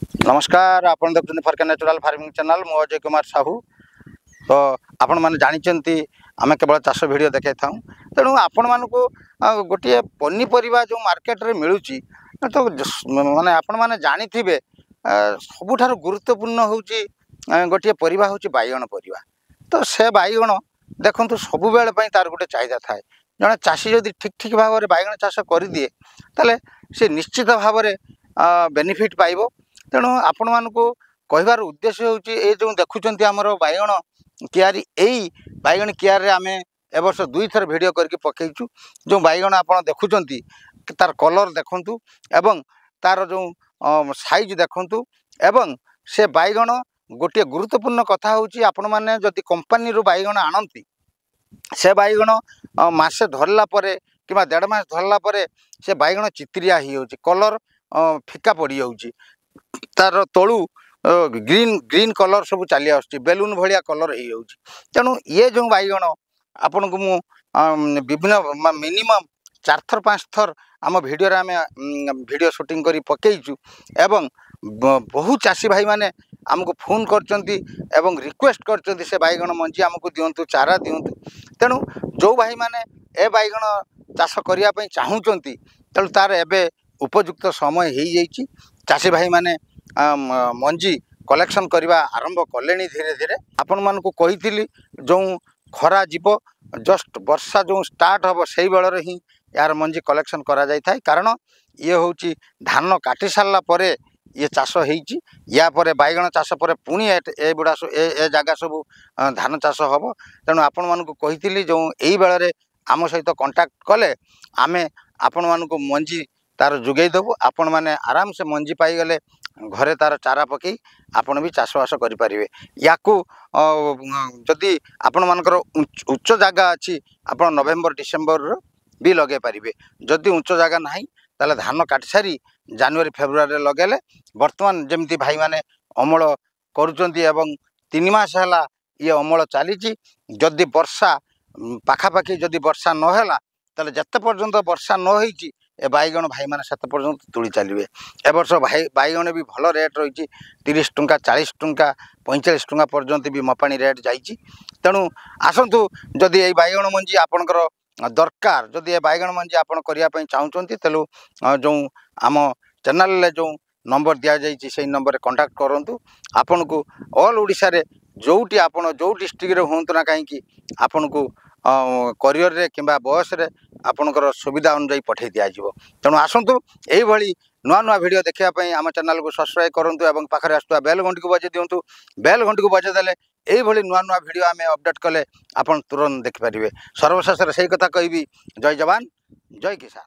नमस्कार आपण देखुछन फरका natural farming channel मो अजय कुमार साहू। तो आपण माने जानिचंती आमे केवल चाष वीडियो देखाई था तेणु आपण मानकु गोटे पनीपरिया जो मार्केट रे मिलुची तो माने आपण माने जानिथिबे सबुठार गुरुत्वपूर्ण होउची गोटे परिबा होउची बाइगण परिबा। तो से बाइगण देखंतु सब बेले पई तार गोटे चाहिदा थाए। जने चाषी जदि ठीक ठीक भाव में बाइगण चाष कर दिए ताले से निश्चित भाव में बेनिफिट पाइबो। तेणु आपण मानकु कहबार उद्देश्य होउची ए जो देखुचंती हमर बाइगण कियारी एई बाइगण कियार रे आमे ए वर्ष दुई थर वीडियो करके पकेइछु। जो बाइगण आपण देखुचंती तार कलर देखंतु एवं तार जो साइज देखंतु एवं से बाइगण गोटे गुरुत्वपूर्ण कथा होउची आपण माने जदि कंपनी रो बाइगण आनंती से बाइगण मासे धरला परे किबा 1.5 मास धरला परे से बाइगण चित्रिया ही होउची कलर फिका पड़ी जाउची तार तलू ग्रीन ग्रीन कलर सब चली आसुची बेलून भलिया कलर हो जाउची। तेणु ये जो बाइगण आपन को मु विभिन्न मिनिमम 4 थर 5 थर आम वीडियो रे आमे वीडियो शूटिंग करी पकेइछु एवं बहु चाषी भाई माने आमको फोन करचंती एवं रिक्वेस्ट करचंती से बाइगण मंजी आमको दियंतु चारा दियंतु। तेणु जो भाई माने ए बाइगण चाष करिया पई चाहुचंती तेणु तार एबे उपयुक्त समय हो जाइए। चाषी भाई माने मंजी कलेक्शन करवा आरंभ कले धीरे धीरे आपण मानकु कही जो खरा जीव जस्ट वर्षा जो स्टार्ट हम से बेलर ही यार मंजी कलेक्शन करा जाय थाय। कारण ये हूँ धान काटी सारा पर ये चाष होती या पर बाइगण चाष पर पुणी ए बुढ़ा ए जगह सब धान चाष हम। तेणु आपण मानकु कही जो यही बेलर आम सहित कंटाक्ट कले आमे आपण मानकु मंजी तार जुगई देबू। आपण माने आराम से मंजी पाई गले घरे तार चारा पकई आपण भी चाषबास करें। या जदि आपण मानकर उच्च जगह अच्छी आपण नवेम्बर डिसेम्बर भी लगे पारे। जदि उच्च जगह ना ताले धान काटी सारी जनवरी फेब्रुआरी लगेले वर्तमान जमती भाई माने अमल करुचंती एवं 3 मास है ये अमल चली। जदि वर्षा पाखापाखि जदि वर्षा नहेला ताले जते पर्यंत वर्षा न होईची ए बाइगण भाई माने सेते पर्यंत तुली चलिए। ए वर्ष भाई बाइगण भी भल रेट रही 30 टंका 40 टंका 45 टंका पर्यंत भी मपाणी रेट जाइए। तेणु आसतु जदि ये बाइगण मंजी आपणकर दरकार जदि ए बाइगण मंजी आपन करिया पई चाहुचंती तेलु जो आम चैनल जो नंबर दिया जाइए से नंबर कांटेक्ट करंतु। आपन को ऑल ओडिशा रे जोटी आपन जो डिस्ट्रिक्ट रे होंतु ना कहीं आपन को करियर रे किंबा बस रे आपनकर सुविधा अनुसार पठे दिया जिवो। तेणु आसतु एही भली नुआ नुआ वीडियो देखिया पई आम चैनल को सब्सक्राइब करंतु एवं पाखरे आसुवा बेल घंटी को बजे दियंतु। बेल घंटी को बजे देले एही भली नुआ नुआ वीडियो आमे अपडेट कले आपन तुरंत देखि परिबे। सर्वशेष रे सही कथा कहबी जय जवान जय किसान।